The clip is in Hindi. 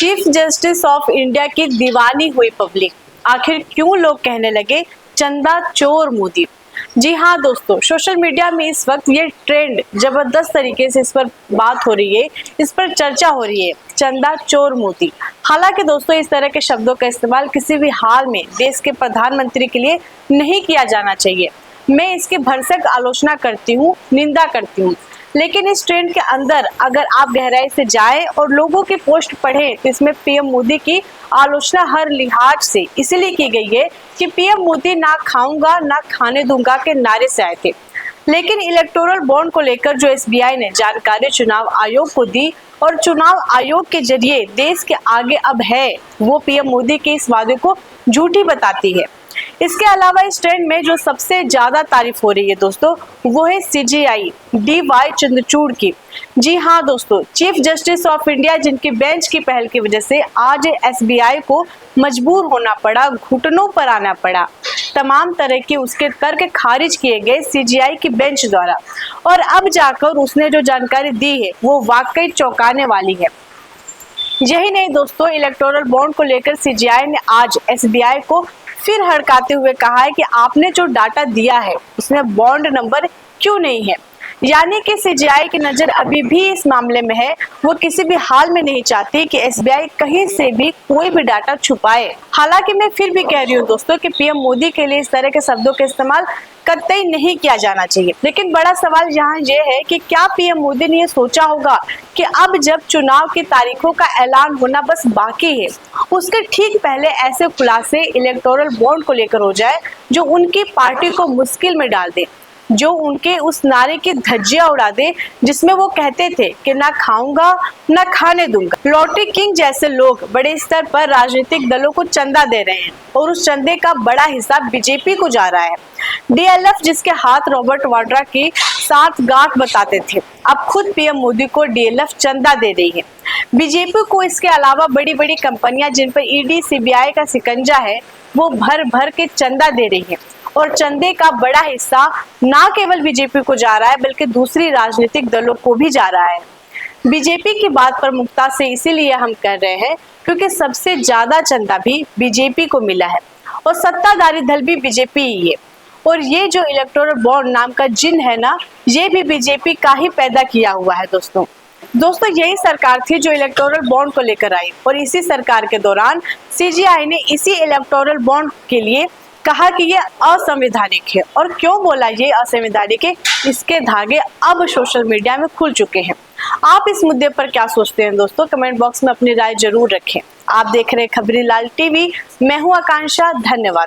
चीफ जस्टिस ऑफ इंडिया की दीवानी हुई पब्लिक। आखिर क्यों लोग कहने लगे चंदा चोर मोदी। जी हाँ दोस्तों, सोशल मीडिया में इस वक्त ये ट्रेंड जबरदस्त तरीके से इस पर बात हो रही है, इस पर चर्चा हो रही है, चंदा चोर मोदी। हालांकि दोस्तों, इस तरह के शब्दों का इस्तेमाल किसी भी हाल में देश के प्रधानमंत्री के लिए नहीं किया जाना चाहिए। मैं इसकी भरसक आलोचना करती हूँ, निंदा करती हूँ। लेकिन इस ट्रेंड के अंदर अगर आप गहराई से जाएं और लोगों की पोस्ट पढ़ें तो इसमें पीएम मोदी की आलोचना हर लिहाज से इसलिए की गई है कि पीएम मोदी ना खाऊंगा ना खाने दूंगा के नारे से आए थे। लेकिन इलेक्टोरल बॉन्ड को लेकर जो एसबीआई ने जानकारी चुनाव आयोग को दी और चुनाव आयोग के जरिए देश के आगे अब है, वो पीएम मोदी के इस वादे को झूठी बताती है। इसके अलावा इस ट्रेंड में जो सबसे ज्यादा तारीफ हो रही है दोस्तों, वो है सीजेआई DY चंद्रचूड़ की। जी हाँ दोस्तों, चीफ जस्टिस ऑफ इंडिया जिनकी बेंच की पहल की वजह से आज एसबीआई को मजबूर होना पड़ा, घुटनों पर आना पड़ा। तमाम तरह के उसके तर्क खारिज किए गए सीजेआई की बेंच द्वारा, और अब जाकर उसने जो जानकारी दी है वो वाकई चौंकाने वाली है। यही नहीं दोस्तों, इलेक्टोरल बॉन्ड को लेकर सीजेआई ने आज एसबीआई को फिर हड़काते हुए कहा है कि आपने जो डाटा दिया है उसमें बॉन्ड नंबर क्यों नहीं है। यानी कि सीजेआई की नजर अभी भी इस मामले में है। वो किसी भी हाल में नहीं चाहती कि एसबीआई कहीं से भी कोई भी डाटा छुपाए। हालांकि मैं फिर भी कह रही हूँ दोस्तों कि पीएम मोदी के लिए इस तरह के शब्दों का इस्तेमाल कतई नहीं किया जाना चाहिए। लेकिन बड़ा सवाल यहाँ ये है कि क्या पीएम मोदी ने ये सोचा होगा कि अब जब चुनाव की तारीखों का ऐलान होना बस बाकी है, उसके ठीक पहले ऐसे खुलासे इलेक्टोरल बॉन्ड को लेकर हो जाए जो उनकी पार्टी को मुश्किल में डाल दे, जो उनके उस नारे की धज्जियां उड़ा दे जिसमें वो कहते थे कि ना खाऊंगा ना खाने दूंगा। लॉटरी किंग जैसे लोग बड़े स्तर पर राजनीतिक दलों को चंदा दे रहे हैं और उस चंदे का बड़ा हिस्सा बीजेपी को जा रहा है। डीएलएफ जिसके हाथ रॉबर्ट वाड्रा के साथ गांठ बताते थे, अब खुद पीएम मोदी को डीएलएफ चंदा दे रही है। बीजेपी को इसके अलावा बड़ी बड़ी कंपनियां जिन पर ईडी सीबीआई का शिकंजा है वो भर भर के चंदा दे रही है, और चंदे का बड़ा हिस्सा ना केवल बीजेपी को जा रहा है बल्कि दूसरी राजनीतिक दलों को भी जा रहा है। बीजेपी की बात प्रमुखता से इसीलिए हम कर रहे हैं क्योंकि सबसे ज्यादा चंदा भी बीजेपी को मिला है और सत्ताधारी दल भी बीजेपी ही है। और ये जो इलेक्टोरल बॉन्ड नाम का जिन है ना, ये भी बीजेपी का ही पैदा किया हुआ है दोस्तों। यही सरकार थी जो इलेक्टोरल बॉन्ड को लेकर आई, और इसी सरकार के दौरान सीजेआई ने इसी इलेक्टोरल बॉन्ड के लिए कहा कि ये असंवैधानिक है। और क्यों बोला ये असंवैधानिक है, इसके धागे अब सोशल मीडिया में खुल चुके हैं। आप इस मुद्दे पर क्या सोचते हैं दोस्तों, कमेंट बॉक्स में अपनी राय जरूर रखें। आप देख रहे हैं खबरीलाल टीवी, मैं हूं आकांक्षा। धन्यवाद।